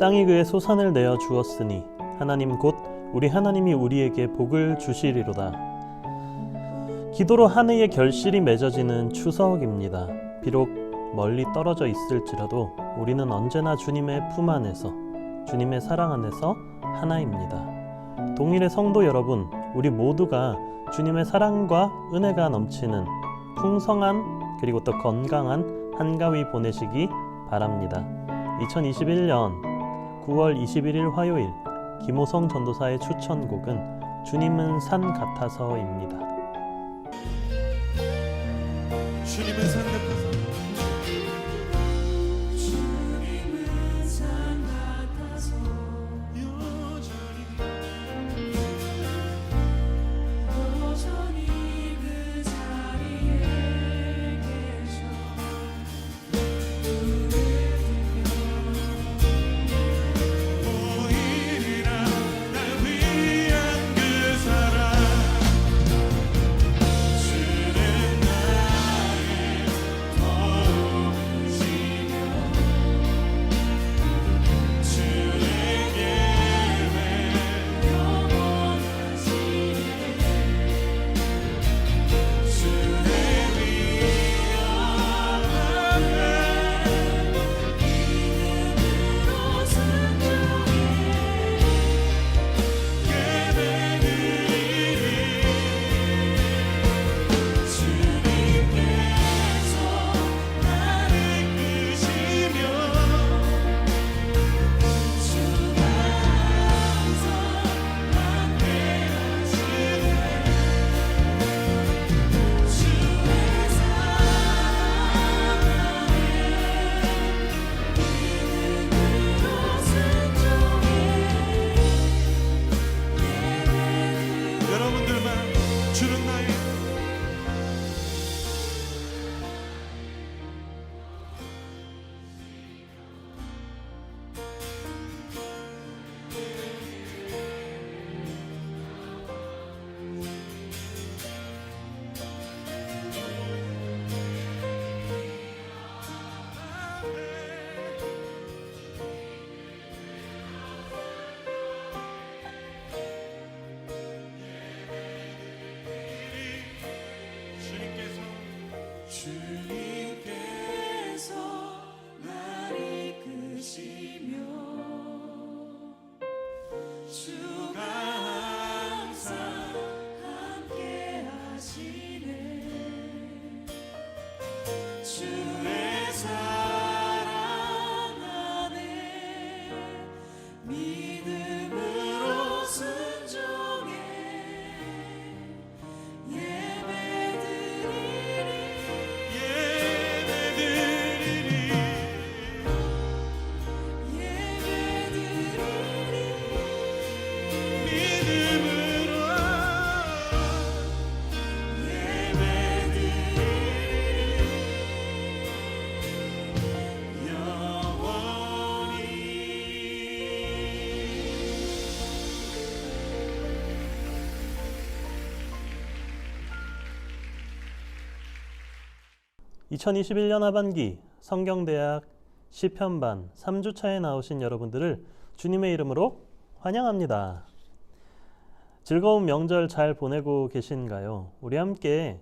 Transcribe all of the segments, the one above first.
땅이 그의 소산을 내어 주었으니 하나님 곧 우리 하나님이 우리에게 복을 주시리로다. 기도로 하늘의 결실이 맺어지는 추석입니다. 비록 멀리 떨어져 있을지라도 우리는 언제나 주님의 품 안에서, 주님의 사랑 안에서 하나입니다. 동일의 성도 여러분, 우리 모두가 주님의 사랑과 은혜가 넘치는 풍성한 그리고 또 건강한 한가위 보내시기 바랍니다. 2021년 9월 21일 화요일 김호성 전도사의 추천곡은 주님은 산 같아서입니다. 주님은 산 같아서 주님은 산 같아서 여전히 그 자리에 계셔 눈을 보이리라 날 위한 그 사랑 주는 나의 도우시며 주의 예배 영원하시네 주의 믿음으로 순종해 주님께서 나를 끄시며 주가 항상 함께하시네 주의 사랑 안에 믿음으로 순종해 여러분들만 주는 나의 주님께서 날 이끄시며 주가 항상 함께하시네 주의 사랑 안에 믿음으로 순종해 영원히 2021년 하반기 성경대학 시편반 3주차에 나오신 여러분들을 주님의 이름으로 환영합니다. 즐거운 명절 잘 보내고 계신가요? 우리 함께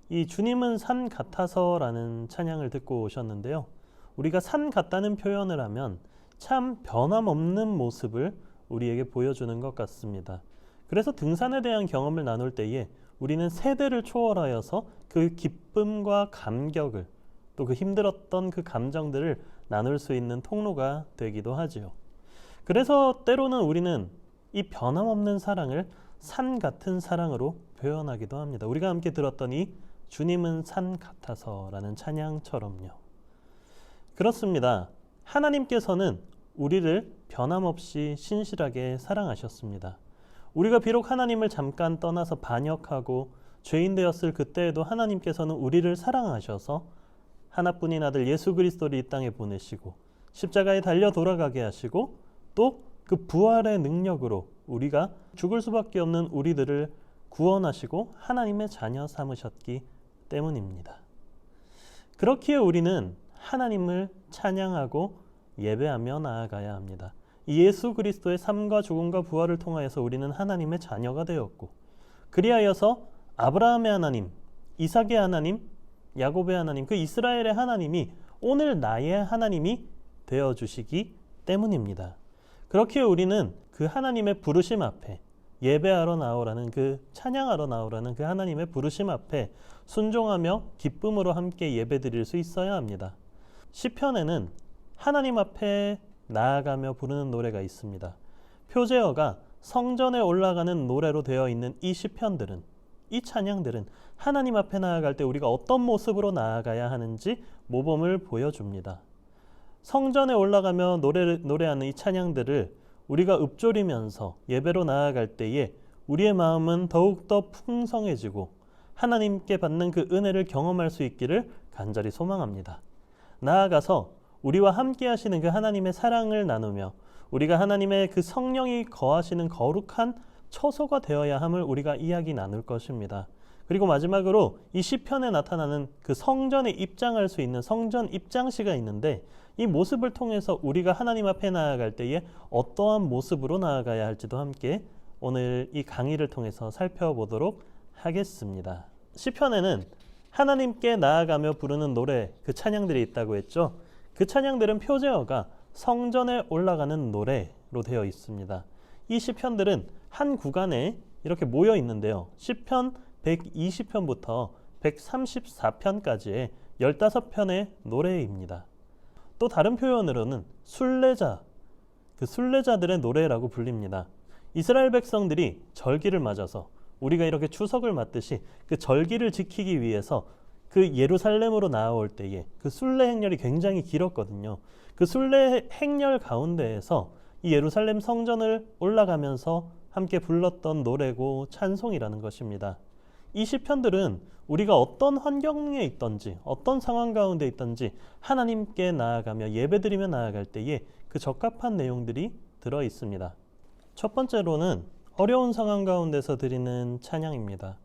이 주님은 산 같아서라는 찬양을 듣고 오셨는데요. 우리가 산 같다는 표현을 하면 참 변함없는 모습을 우리에게 보여주는 것 같습니다. 그래서 등산에 대한 경험을 나눌 때에 우리는 세대를 초월하여서 그 기쁨과 감격을 또 그 힘들었던 그 감정들을 나눌 수 있는 통로가 되기도 하지요. 그래서 때로는 우리는 이 변함없는 사랑을 산 같은 사랑으로 표현하기도 합니다. 우리가 함께 들었던 이 주님은 산 같아서라는 찬양처럼요. 그렇습니다. 하나님께서는 우리를 변함없이 신실하게 사랑하셨습니다. 우리가 비록 하나님을 잠깐 떠나서 반역하고 죄인 되었을 그때에도 하나님께서는 우리를 사랑하셔서 하나뿐인 아들 예수 그리스도를 이 땅에 보내시고 십자가에 달려 돌아가게 하시고 또 그 부활의 능력으로 우리가 죽을 수밖에 없는 우리들을 구원하시고 하나님의 자녀 삼으셨기 때문입니다. 그렇기에 우리는 하나님을 찬양하고 예배하며 나아가야 합니다. 예수 그리스도의 삶과 죽음과 부활을 통하여서 우리는 하나님의 자녀가 되었고, 그리하여서 아브라함의 하나님, 이삭의 하나님, 야곱의 하나님, 그 이스라엘의 하나님이 오늘 나의 하나님이 되어주시기 때문입니다. 그렇기에 우리는 그 하나님의 부르심 앞에, 예배하러 나오라는, 그 찬양하러 나오라는 그 하나님의 부르심 앞에 순종하며 기쁨으로 함께 예배드릴 수 있어야 합니다. 시편에는 하나님 앞에 나아가며 부르는 노래가 있습니다. 표제어가 성전에 올라가는 노래로 되어 있는 이 시편들은, 이 찬양들은 하나님 앞에 나아갈 때 우리가 어떤 모습으로 나아가야 하는지 모범을 보여줍니다. 성전에 올라가며 노래하는 이 찬양들을 우리가 읊조리면서 예배로 나아갈 때에 우리의 마음은 더욱더 풍성해지고 하나님께 받는 그 은혜를 경험할 수 있기를 간절히 소망합니다. 나아가서 우리와 함께 하시는 그 하나님의 사랑을 나누며 우리가 하나님의 그 성령이 거하시는 거룩한 처소가 되어야 함을 우리가 이야기 나눌 것입니다. 그리고 마지막으로 이 시편에 나타나는 그 성전에 입장할 수 있는 성전 입장시가 있는데, 이 모습을 통해서 우리가 하나님 앞에 나아갈 때에 어떠한 모습으로 나아가야 할지도 함께 오늘 이 강의를 통해서 살펴보도록 하겠습니다. 시편에는 하나님께 나아가며 부르는 노래, 그 찬양들이 있다고 했죠. 그 찬양들은 표제어가 성전에 올라가는 노래로 되어 있습니다. 이 시편들은 한 구간에 이렇게 모여 있는데요. 시편 120편부터 134편까지의 15편의 노래입니다. 또 다른 표현으로는 순례자, 그 순례자들의 노래라고 불립니다. 이스라엘 백성들이 절기를 맞아서 우리가 이렇게 추석을 맞듯이 그 절기를 지키기 위해서 그 예루살렘으로 나아올 때에 그 순례 행렬이 굉장히 길었거든요. 그 순례 행렬 가운데에서 이 예루살렘 성전을 올라가면서 함께 불렀던 노래고 찬송이라는 것입니다. 이 시편들은 우리가 어떤 환경에 있든지 어떤 상황 가운데 있든지 하나님께 나아가며 예배드리며 나아갈 때에 그 적합한 내용들이 들어 있습니다. 첫 번째로는 어려운 상황 가운데서 드리는 찬양입니다.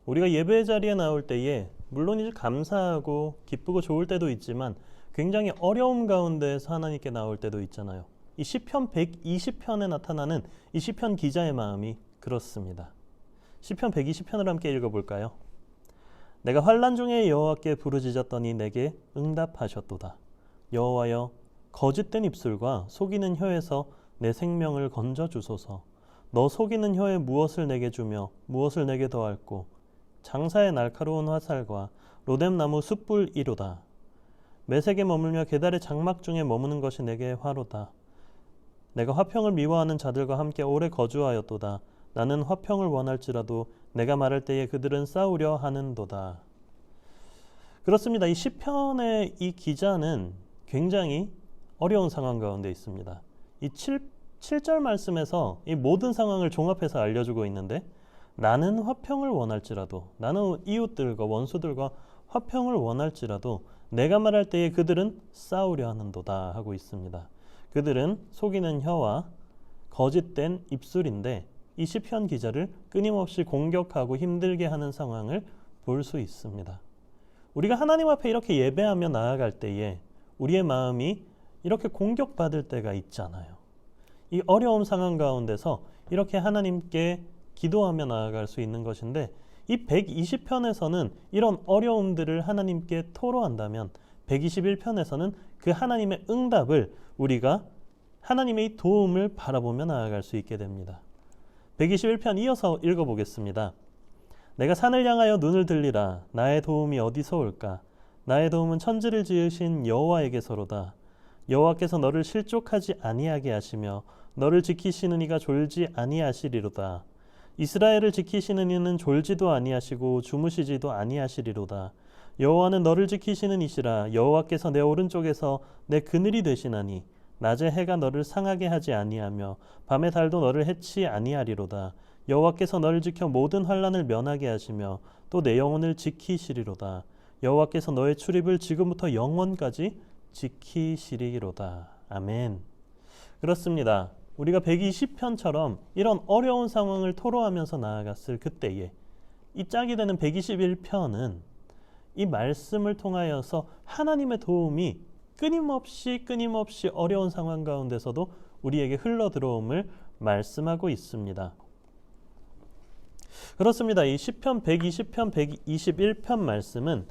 우리가 예배 자리에 나올 때에 물론 이제 감사하고 기쁘고 좋을 때도 있지만 굉장히 어려움 가운데서 하나님께 나올 때도 있잖아요. 이 시편 120편에 나타나는 이 시편 기자의 마음이 그렇습니다. 시편 120편을 함께 읽어볼까요? 내가 환난 중에 여호와께 부르짖었더니 내게 응답하셨도다. 여호와여, 거짓된 입술과 속이는 혀에서 내 생명을 건져 주소서. 너 속이는 혀에 무엇을 내게 주며 무엇을 내게 더할꼬. 장사의 날카로운 화살과 로뎀나무 숯불이로다. 메색에 머물며 계달의 장막 중에 머무는 것이 내게 화로다. 내가 화평을 미워하는 자들과 함께 오래 거주하였도다. 나는 화평을 원할지라도 내가 말할 때에 그들은 싸우려 하는도다. 그렇습니다. 이 시편의 이 기자는 굉장히 어려운 상황 가운데 있습니다. 이 7절 말씀에서 이 모든 상황을 종합해서 알려주고 있는데, 나는 화평을 원할지라도, 나는 이웃들과 원수들과 화평을 원할지라도 내가 말할 때에 그들은 싸우려 하는도다 하고 있습니다. 그들은 속이는 혀와 거짓된 입술인데 이 시편 기자를 끊임없이 공격하고 힘들게 하는 상황을 볼 수 있습니다. 우리가 하나님 앞에 이렇게 예배하며 나아갈 때에 우리의 마음이 이렇게 공격받을 때가 있잖아요. 이 어려운 상황 가운데서 이렇게 하나님께 기도하며 나아갈 수 있는 것인데, 이 120편에서는 이런 어려움들을 하나님께 토로한다면 121편에서는 그 하나님의 응답을 우리가 하나님의 도움을 바라보며 나아갈 수 있게 됩니다. 121편 이어서 읽어보겠습니다. 내가 산을 향하여 눈을 들리라. 나의 도움이 어디서 올까? 나의 도움은 천지를 지으신 여호와에게서로다. 여호와께서 너를 실족하지 아니하게 하시며 너를 지키시는 이가 졸지 아니하시리로다. 이스라엘을 지키시는 이는 졸지도 아니하시고 주무시지도 아니하시리로다. 여호와는 너를 지키시는 이시라. 여호와께서 내 오른쪽에서 내 그늘이 되시나니 낮에 해가 너를 상하게 하지 아니하며 밤의 달도 너를 해치 아니하리로다. 여호와께서 너를 지켜 모든 환난을 면하게 하시며 또 내 영혼을 지키시리로다. 여호와께서 너의 출입을 지금부터 영원까지 지키시리로다. 아멘. 그렇습니다. 우리가 120편처럼 이런 어려운 상황을 토로하면서 나아갔을 그때에 이 짝이 되는 121편은 이 말씀을 통하여서 하나님의 도움이 끊임없이 어려운 상황 가운데서도 우리에게 흘러 들어옴을 말씀하고 있습니다. 그렇습니다. 이 시편 120편, 121편 말씀은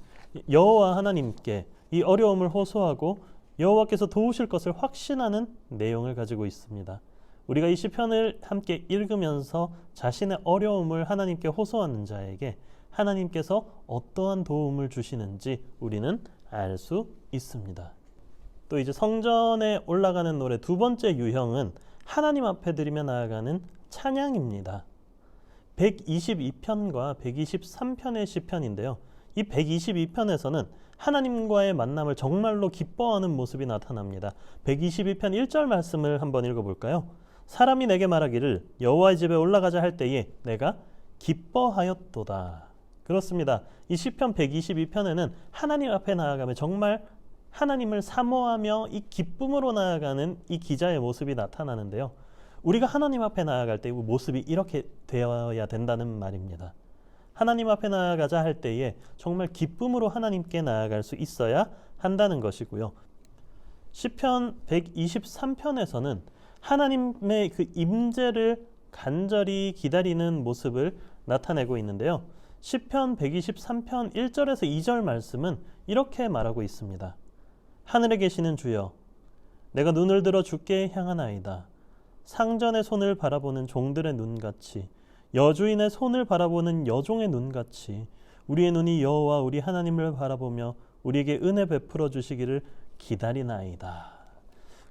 여호와 하나님께 이 어려움을 호소하고 여호와께서 도우실 것을 확신하는 내용을 가지고 있습니다. 우리가 이 시편을 함께 읽으면서 자신의 어려움을 하나님께 호소하는 자에게 하나님께서 어떠한 도움을 주시는지 우리는 알 수 있습니다. 또 이제 성전에 올라가는 노래 두 번째 유형은 하나님 앞에 드리며 나아가는 찬양입니다. 122편과 123편의 시편인데요. 이 122편에서는 하나님과의 만남을 정말로 기뻐하는 모습이 나타납니다. 122편 1절 말씀을 한번 읽어볼까요? 사람이 내게 말하기를 여호와의 집에 올라가자 할 때에 내가 기뻐하였도다. 그렇습니다. 이 시편 122편에는 하나님 앞에 나아가며 정말 하나님을 사모하며 이 기쁨으로 나아가는 이 기자의 모습이 나타나는데요. 우리가 하나님 앞에 나아갈 때 모습이 이렇게 되어야 된다는 말입니다. 하나님 앞에 나아가자 할 때에 정말 기쁨으로 하나님께 나아갈 수 있어야 한다는 것이고요. 시편 123편에서는 하나님의 그 임재를 간절히 기다리는 모습을 나타내고 있는데요. 시편 123편 1절에서 2절 말씀은 이렇게 말하고 있습니다. 하늘에 계시는 주여, 내가 눈을 들어 주께 향하나이다. 상전의 손을 바라보는 종들의 눈같이, 여주인의 손을 바라보는 여종의 눈같이 우리의 눈이 여호와 우리 하나님을 바라보며 우리에게 은혜 베풀어 주시기를 기다리나이다.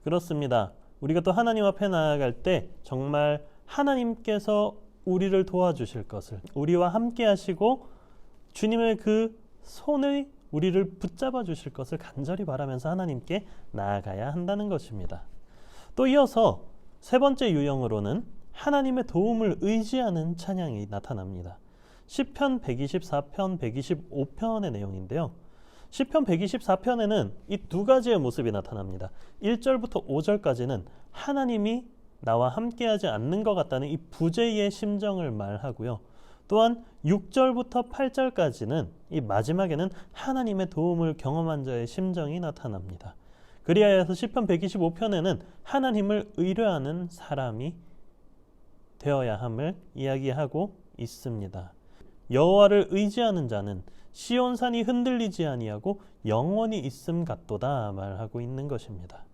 그렇습니다. 우리가 또 하나님 앞에 나아갈 때 정말 하나님께서 우리를 도와주실 것을, 우리와 함께 하시고 주님의 그 손을 우리를 붙잡아 주실 것을 간절히 바라면서 하나님께 나아가야 한다는 것입니다. 또 이어서 세 번째 유형으로는 하나님의 도움을 의지하는 찬양이 나타납니다. 시편 124편, 125편의 내용인데요. 시편 124편에는 이 두 가지의 모습이 나타납니다. 1절부터 5절까지는 하나님이 나와 함께하지 않는 것 같다는 이 부재의 심정을 말하고요. 또한 6절부터 8절까지는 이 마지막에는 하나님의 도움을 경험한 자의 심정이 나타납니다. 그리하여서 시편 125편에는 하나님을 의뢰하는 사람이 되어야 함을 이야기하고 있습니다. 여호와를 의지하는 자는 시온산이 흔들리지 아니하고 영원히 있음 같도다 말하고 있는 것입니다.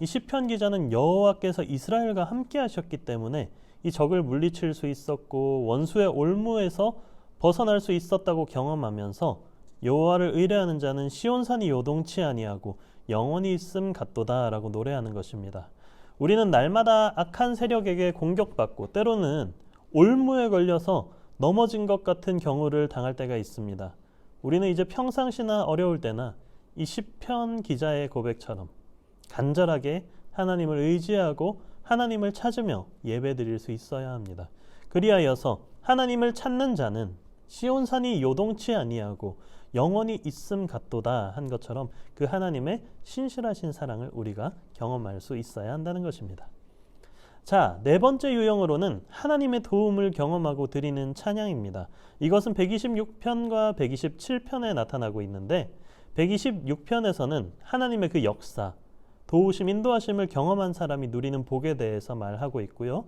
이 시편 기자는 여호와께서 이스라엘과 함께 하셨기 때문에 이 적을 물리칠 수 있었고 원수의 올무에서 벗어날 수 있었다고 경험하면서 여호와를 의뢰하는 자는 시온산이 요동치 아니하고 영원히 있음 같도다라고 노래하는 것입니다. 우리는 날마다 악한 세력에게 공격받고 때로는 올무에 걸려서 넘어진 것 같은 경우를 당할 때가 있습니다. 우리는 이제 평상시나 어려울 때나 이 시편 기자의 고백처럼 간절하게 하나님을 의지하고 하나님을 찾으며 예배드릴 수 있어야 합니다. 그리하여서 하나님을 찾는 자는 시온산이 요동치 아니하고 영원히 있음 같도다 한 것처럼 그 하나님의 신실하신 사랑을 우리가 경험할 수 있어야 한다는 것입니다. 자, 네 번째 유형으로는 하나님의 도움을 경험하고 드리는 찬양입니다. 이것은 126편과 127편에 나타나고 있는데 126편에서는 하나님의 그 역사, 도우심, 인도하심을 경험한 사람이 누리는 복에 대해서 말하고 있고요.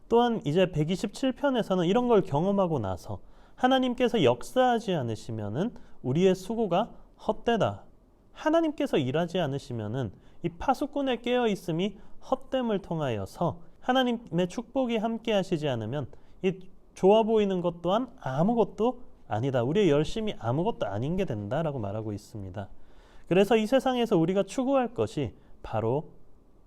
또한 이제 127편에서는 이런 걸 경험하고 나서 하나님께서 역사하지 않으시면은 우리의 수고가 헛되다. 하나님께서 일하지 않으시면은 이 파수꾼에 깨어 있음이 헛됨을 통하여서 하나님의 축복이 함께 하시지 않으면 이 좋아 보이는 것 또한 아무것도 아니다. 우리의 열심이 아무것도 아닌 게 된다라고 말하고 있습니다. 그래서 이 세상에서 우리가 추구할 것이 바로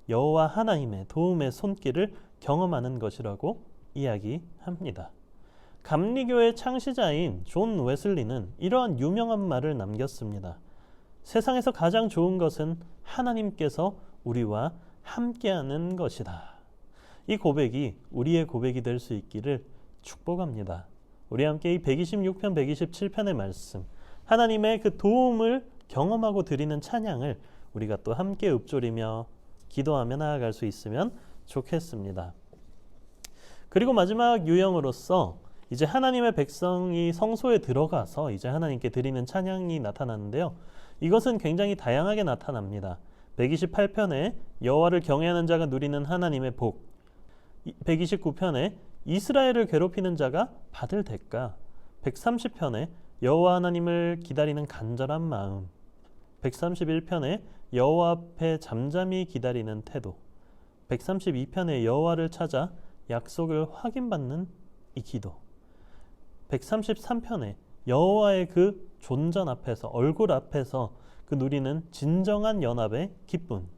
여호와 하나님의 도움의 손길을 경험하는 것이라고 이야기합니다. 감리교의 창시자인 존 웨슬리는 이러한 유명한 말을 남겼습니다. 세상에서 가장 좋은 것은 하나님께서 우리와 함께하는 것이다. 이 고백이 우리의 고백이 될 수 있기를 축복합니다. 우리 함께 이 126편, 127편의 말씀, 하나님의 그 도움을 경험하고 드리는 찬양을 우리가 또 함께 읊조리며 기도하며 나아갈 수 있으면 좋겠습니다. 그리고 마지막 유형으로서 이제 하나님의 백성이 성소에 들어가서 이제 하나님께 드리는 찬양이 나타나는데요. 이것은 굉장히 다양하게 나타납니다. 128편에 여호와를 경외하는 자가 누리는 하나님의 복, 129편에 이스라엘을 괴롭히는 자가 받을 대가, 130편에 여호와 하나님을 기다리는 간절한 마음, 131편에 여호와 앞에 잠잠히 기다리는 태도, 132편에 여호와를 찾아 약속을 확인받는 이 기도, 133편에 여호와의 그 존전 앞에서, 얼굴 앞에서 그 누리는 진정한 연합의 기쁨,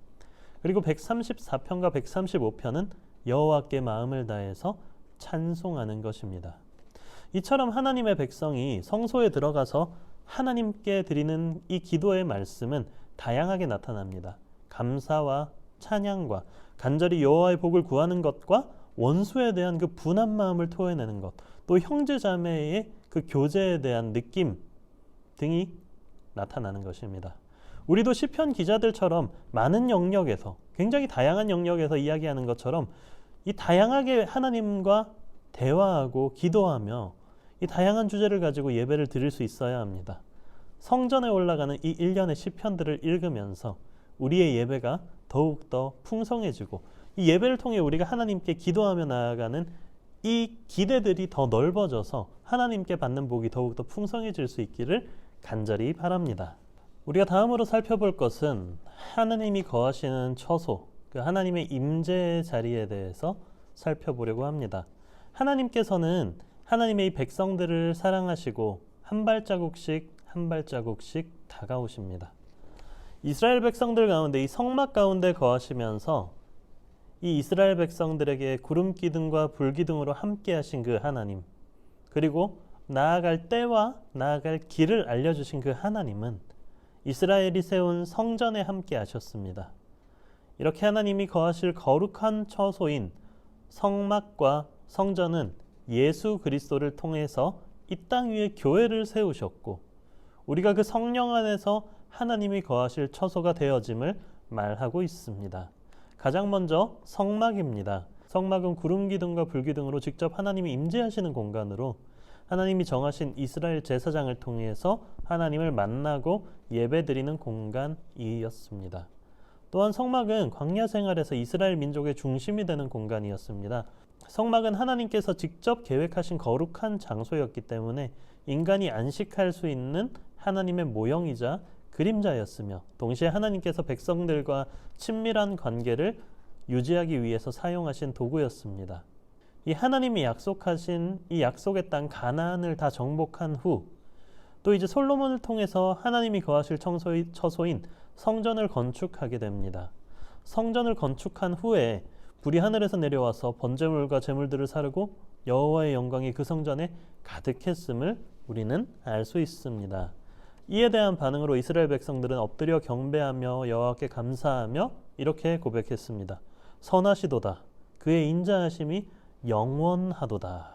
그리고 134편과 135편은 여호와께 마음을 다해서 찬송하는 것입니다. 이처럼 하나님의 백성이 성소에 들어가서 하나님께 드리는 이 기도의 말씀은 다양하게 나타납니다. 감사와 찬양과 간절히 여호와의 복을 구하는 것과 원수에 대한 그 분한 마음을 토해내는 것, 또 형제 자매의 그 교제에 대한 느낌 등이 나타나는 것입니다. 우리도 시편 기자들처럼 많은 영역에서, 굉장히 다양한 영역에서 이야기하는 것처럼 이 다양하게 하나님과 대화하고 기도하며 이 다양한 주제를 가지고 예배를 드릴 수 있어야 합니다. 성전에 올라가는 이 일련의 시편들을 읽으면서 우리의 예배가 더욱더 풍성해지고, 이 예배를 통해 우리가 하나님께 기도하며 나아가는 이 기대들이 더 넓어져서 하나님께 받는 복이 더욱더 풍성해질 수 있기를 간절히 바랍니다. 우리가 다음으로 살펴볼 것은 하나님이 거하시는 처소, 그 하나님의 임재의 자리에 대해서 살펴보려고 합니다. 하나님께서는 하나님의 이 백성들을 사랑하시고 한 발자국씩 한 발자국씩 다가오십니다. 이스라엘 백성들 가운데, 이 성막 가운데 거하시면서 이 이스라엘 백성들에게 구름 기둥과 불 기둥으로 함께 하신 그 하나님, 그리고 나아갈 때와 나아갈 길을 알려주신 그 하나님은 이스라엘이 세운 성전에 함께 하셨습니다. 이렇게 하나님이 거하실 거룩한 처소인 성막과 성전은 예수 그리스도를 통해서 이 땅 위에 교회를 세우셨고, 우리가 그 성령 안에서 하나님이 거하실 처소가 되어짐을 말하고 있습니다. 가장 먼저 성막입니다. 성막은 구름 기둥과 불 기둥으로 직접 하나님이 임재하시는 공간으로 하나님이 정하신 이스라엘 제사장을 통해서 하나님을 만나고 예배드리는 공간이었습니다. 또한 성막은 광야 생활에서 이스라엘 민족의 중심이 되는 공간이었습니다. 성막은 하나님께서 직접 계획하신 거룩한 장소였기 때문에 인간이 안식할 수 있는 하나님의 모형이자 그림자였으며, 동시에 하나님께서 백성들과 친밀한 관계를 유지하기 위해서 사용하신 도구였습니다. 이 하나님이 약속하신 이 약속의 땅 가나안을 다 정복한 후, 또 이제 솔로몬을 통해서 하나님이 거하실 처소인 성전을 건축하게 됩니다. 성전을 건축한 후에 불이 하늘에서 내려와서 번제물과 제물들을 사르고 여호와의 영광이 그 성전에 가득했음을 우리는 알 수 있습니다. 이에 대한 반응으로 이스라엘 백성들은 엎드려 경배하며 여호와께 감사하며 이렇게 고백했습니다. 선하시도다. 그의 인자하심이 영원하도다.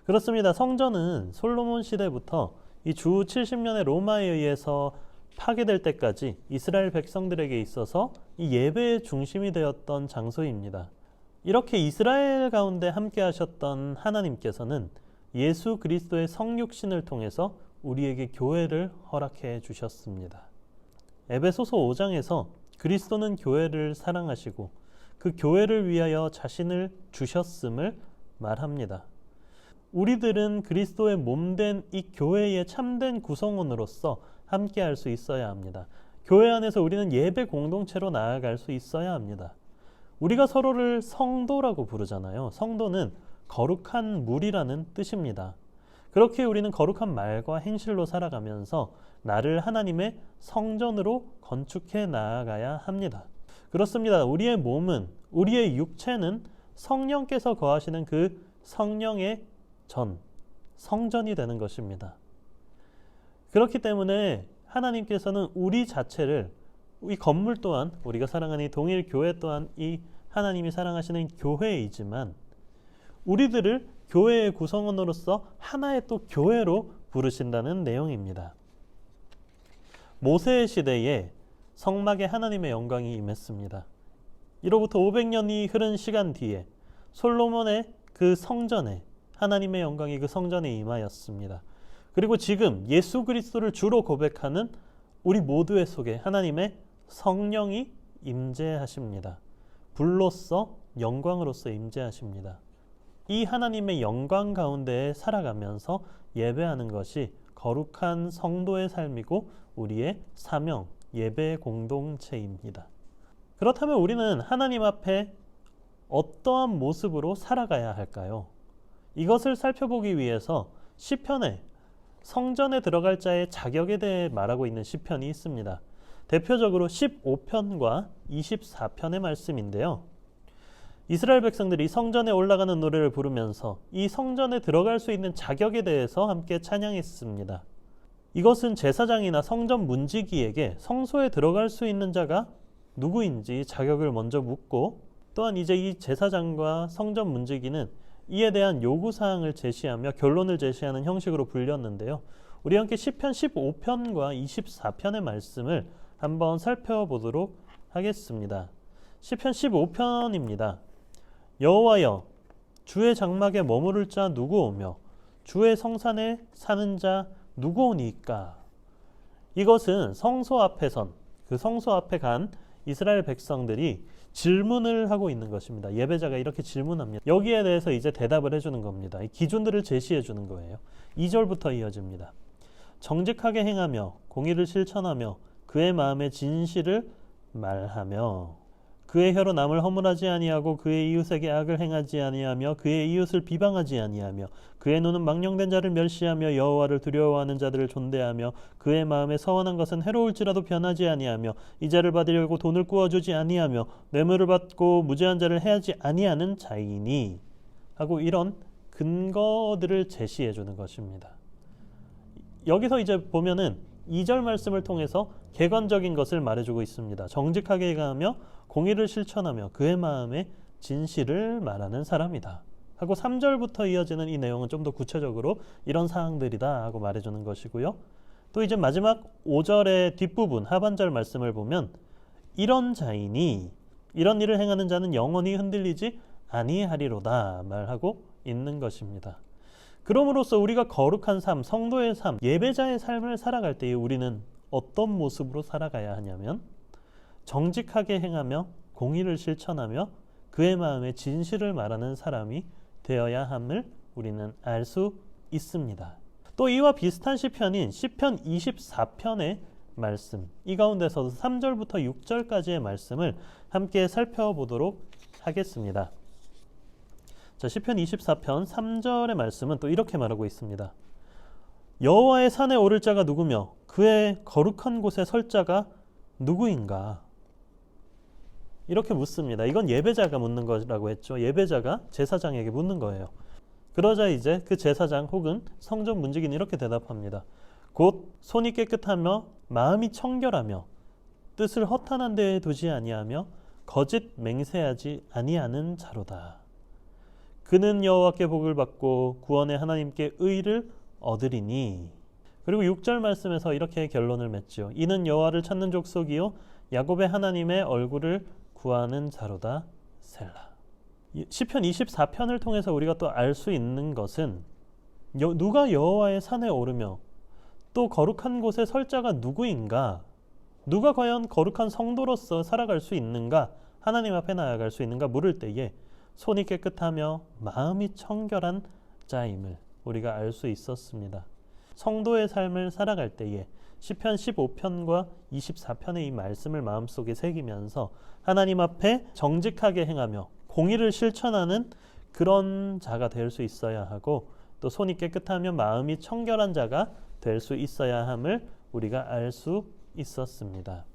그렇습니다. 성전은 솔로몬 시대부터 이 주 70년의 로마에 의해서 파괴될 때까지 이스라엘 백성들에게 있어서 이 예배의 중심이 되었던 장소입니다. 이렇게 이스라엘 가운데 함께 하셨던 하나님께서는 예수 그리스도의 성육신을 통해서 우리에게 교회를 허락해 주셨습니다. 에베소서 5장에서 그리스도는 교회를 사랑하시고 그 교회를 위하여 자신을 주셨음을 말합니다. 우리들은 그리스도의 몸된 이 교회의 참된 구성원으로서 함께 할 수 있어야 합니다. 교회 안에서 우리는 예배 공동체로 나아갈 수 있어야 합니다. 우리가 서로를 성도라고 부르잖아요. 성도는 거룩한 물이라는 뜻입니다. 그렇게 우리는 거룩한 말과 행실로 살아가면서 나를 하나님의 성전으로 건축해 나아가야 합니다. 그렇습니다. 우리의 몸은, 우리의 육체는 성령께서 거하시는 그 성령의 성전이 되는 것입니다. 그렇기 때문에 하나님께서는 우리 자체를, 이 건물 또한, 우리가 사랑하는 이 동일 교회 또한 이 하나님이 사랑하시는 교회이지만 우리들을 교회의 구성원으로서 하나의 또 교회로 부르신다는 내용입니다. 모세의 시대에 성막에 하나님의 영광이 임했습니다. 이로부터 500년이 흐른 시간 뒤에 솔로몬의 그 성전에 하나님의 영광이 그 성전에 임하였습니다. 그리고 지금 예수 그리스도를 주로 고백하는 우리 모두의 속에 하나님의 성령이 임재하십니다. 불로써 영광으로서 임재하십니다. 이 하나님의 영광 가운데에 살아가면서 예배하는 것이 거룩한 성도의 삶이고 우리의 사명, 예배 공동체입니다. 그렇다면 우리는 하나님 앞에 어떠한 모습으로 살아가야 할까요? 이것을 살펴보기 위해서 시편에 성전에 들어갈 자의 자격에 대해 말하고 있는 시편이 있습니다. 대표적으로 15편과 24편의 말씀인데요. 이스라엘 백성들이 성전에 올라가는 노래를 부르면서 이 성전에 들어갈 수 있는 자격에 대해서 함께 찬양했습니다. 이것은 제사장이나 성전 문지기에게 성소에 들어갈 수 있는 자가 누구인지 자격을 먼저 묻고, 또한 이제 이 제사장과 성전 문지기는 이에 대한 요구사항을 제시하며 결론을 제시하는 형식으로 불렸는데요. 우리 함께 시편 15편과 24편의 말씀을 한번 살펴보도록 하겠습니다. 시편 15편입니다. 여호와여, 주의 장막에 머무를 자 누구오며 주의 성산에 사는 자 누구오니까? 이것은 성소 앞에선, 그 성소 앞에 간 이스라엘 백성들이 질문을 하고 있는 것입니다. 예배자가 이렇게 질문합니다. 여기에 대해서 이제 대답을 해주는 겁니다. 이 기준들을 제시해 주는 거예요. 2절부터 이어집니다. 정직하게 행하며 공의를 실천하며 그의 마음의 진실을 말하며 그의 혀로 남을 허물하지 아니하고 그의 이웃에게 악을 행하지 아니하며 그의 이웃을 비방하지 아니하며 그의 눈은 망령된 자를 멸시하며 여호와를 두려워하는 자들을 존대하며 그의 마음에 서원한 것은 해로울지라도 변하지 아니하며 이자를 받으려고 돈을 꾸어주지 아니하며 뇌물을 받고 무죄한 자를 해하지 아니하는 자이니 하고 이런 근거들을 제시해 주는 것입니다. 여기서 이제 보면은 2절 말씀을 통해서 객관적인 것을 말해주고 있습니다. 정직하게 행하며 공의를 실천하며 그의 마음의 진실을 말하는 사람이다 하고 3절부터 이어지는 이 내용은 좀 더 구체적으로 이런 사항들이다 하고 말해주는 것이고요. 또 이제 마지막 5절의 뒷부분 하반절 말씀을 보면 이런 자이니 이런 일을 행하는 자는 영원히 흔들리지 아니하리로다 말하고 있는 것입니다. 그럼으로써 우리가 거룩한 삶, 성도의 삶, 예배자의 삶을 살아갈 때에 우리는 어떤 모습으로 살아가야 하냐면 정직하게 행하며 공의를 실천하며 그의 마음의 진실을 말하는 사람이 되어야 함을 우리는 알 수 있습니다. 또 이와 비슷한 시편인 시편 24편의 말씀, 이 가운데서도 3절부터 6절까지의 말씀을 함께 살펴보도록 하겠습니다. 자, 시편 24편 3절의 말씀은 또 이렇게 말하고 있습니다. 여호와의 산에 오를 자가 누구며 그의 거룩한 곳에 설 자가 누구인가? 이렇게 묻습니다. 이건 예배자가 묻는 거라고 했죠. 예배자가 제사장에게 묻는 거예요. 그러자 이제 그 제사장 혹은 성전 문지기는 이렇게 대답합니다. 곧 손이 깨끗하며 마음이 청결하며 뜻을 허탄한 데에 두지 아니하며 거짓 맹세하지 아니하는 자로다. 그는 여호와께 복을 받고 구원의 하나님께 의를 얻으리니. 그리고 6절 말씀에서 이렇게 결론을 맺죠. 이는 여호와를 찾는 족속이요 야곱의 하나님의 얼굴을 구하는 자로다. 셀라. 시편 24편을 통해서 우리가 또 알 수 있는 것은 누가 여호와의 산에 오르며 또 거룩한 곳에 설 자가 누구인가? 누가 과연 거룩한 성도로서 살아갈 수 있는가? 하나님 앞에 나아갈 수 있는가 물을 때에 손이 깨끗하며 마음이 청결한 자임을 우리가 알 수 있었습니다. 성도의 삶을 살아갈 때에 시편 15편과 24편의 이 말씀을 마음속에 새기면서 하나님 앞에 정직하게 행하며 공의를 실천하는 그런 자가 될 수 있어야 하고 또 손이 깨끗하며 마음이 청결한 자가 될 수 있어야 함을 우리가 알 수 있었습니다.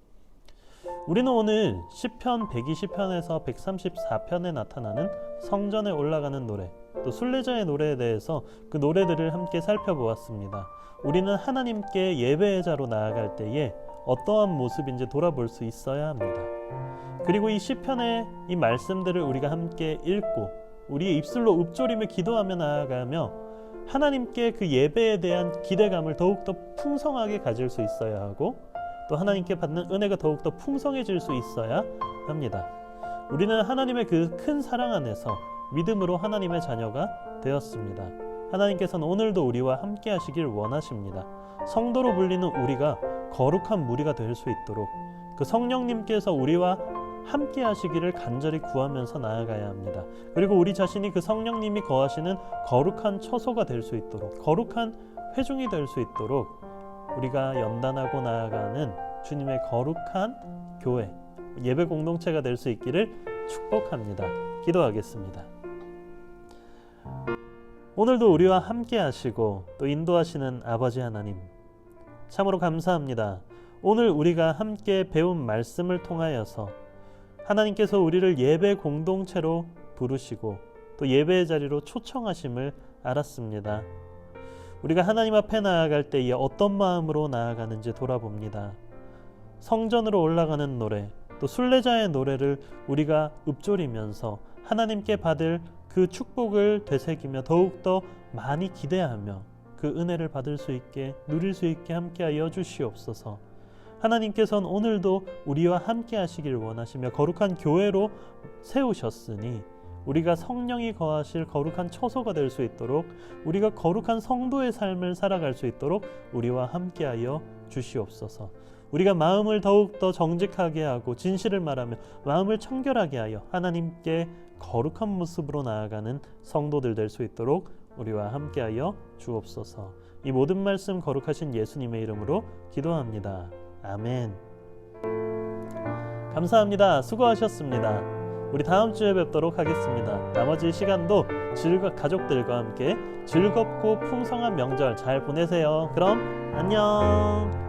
우리는 오늘 시편 120편에서 134편에 나타나는 성전에 올라가는 노래, 또 순례자의 노래에 대해서 그 노래들을 함께 살펴보았습니다. 우리는 하나님께 예배의 자로 나아갈 때에 어떠한 모습인지 돌아볼 수 있어야 합니다. 그리고 이 시편의 이 말씀들을 우리가 함께 읽고 우리의 입술로 읊조리며 기도하며 나아가며 하나님께 그 예배에 대한 기대감을 더욱더 풍성하게 가질 수 있어야 하고 또 하나님께 받는 은혜가 더욱더 풍성해질 수 있어야 합니다. 우리는 하나님의 그 큰 사랑 안에서 믿음으로 하나님의 자녀가 되었습니다. 하나님께서는 오늘도 우리와 함께 하시길 원하십니다. 성도로 불리는 우리가 거룩한 무리가 될 수 있도록 그 성령님께서 우리와 함께 하시기를 간절히 구하면서 나아가야 합니다. 그리고 우리 자신이 그 성령님이 거하시는 거룩한 처소가 될 수 있도록, 거룩한 회중이 될 수 있도록 우리가 연단하고 나아가는 주님의 거룩한 교회, 예배 공동체가 될 수 있기를 축복합니다. 기도하겠습니다. 오늘도 우리와 함께 하시고 또 인도하시는 아버지 하나님, 참으로 감사합니다. 오늘 우리가 함께 배운 말씀을 통하여서 하나님께서 우리를 예배 공동체로 부르시고 또 예배의 자리로 초청하심을 알았습니다. 우리가 하나님 앞에 나아갈 때에 어떤 마음으로 나아가는지 돌아봅니다. 성전으로 올라가는 노래, 또 순례자의 노래를 우리가 읊조리면서 하나님께 받을 그 축복을 되새기며 더욱더 많이 기대하며 그 은혜를 받을 수 있게, 누릴 수 있게 함께하여 주시옵소서. 하나님께서는 오늘도 우리와 함께 하시길 원하시며 거룩한 교회로 세우셨으니 우리가 성령이 거하실 거룩한 처소가 될 수 있도록, 우리가 거룩한 성도의 삶을 살아갈 수 있도록 우리와 함께하여 주시옵소서. 우리가 마음을 더욱더 정직하게 하고 진실을 말하며 마음을 청결하게 하여 하나님께 거룩한 모습으로 나아가는 성도들 될 수 있도록 우리와 함께하여 주옵소서. 이 모든 말씀 거룩하신 예수님의 이름으로 기도합니다. 아멘. 감사합니다. 수고하셨습니다. 우리 다음 주에 뵙도록 하겠습니다. 나머지 시간도 가족들과 함께 즐겁고 풍성한 명절 잘 보내세요. 그럼 안녕.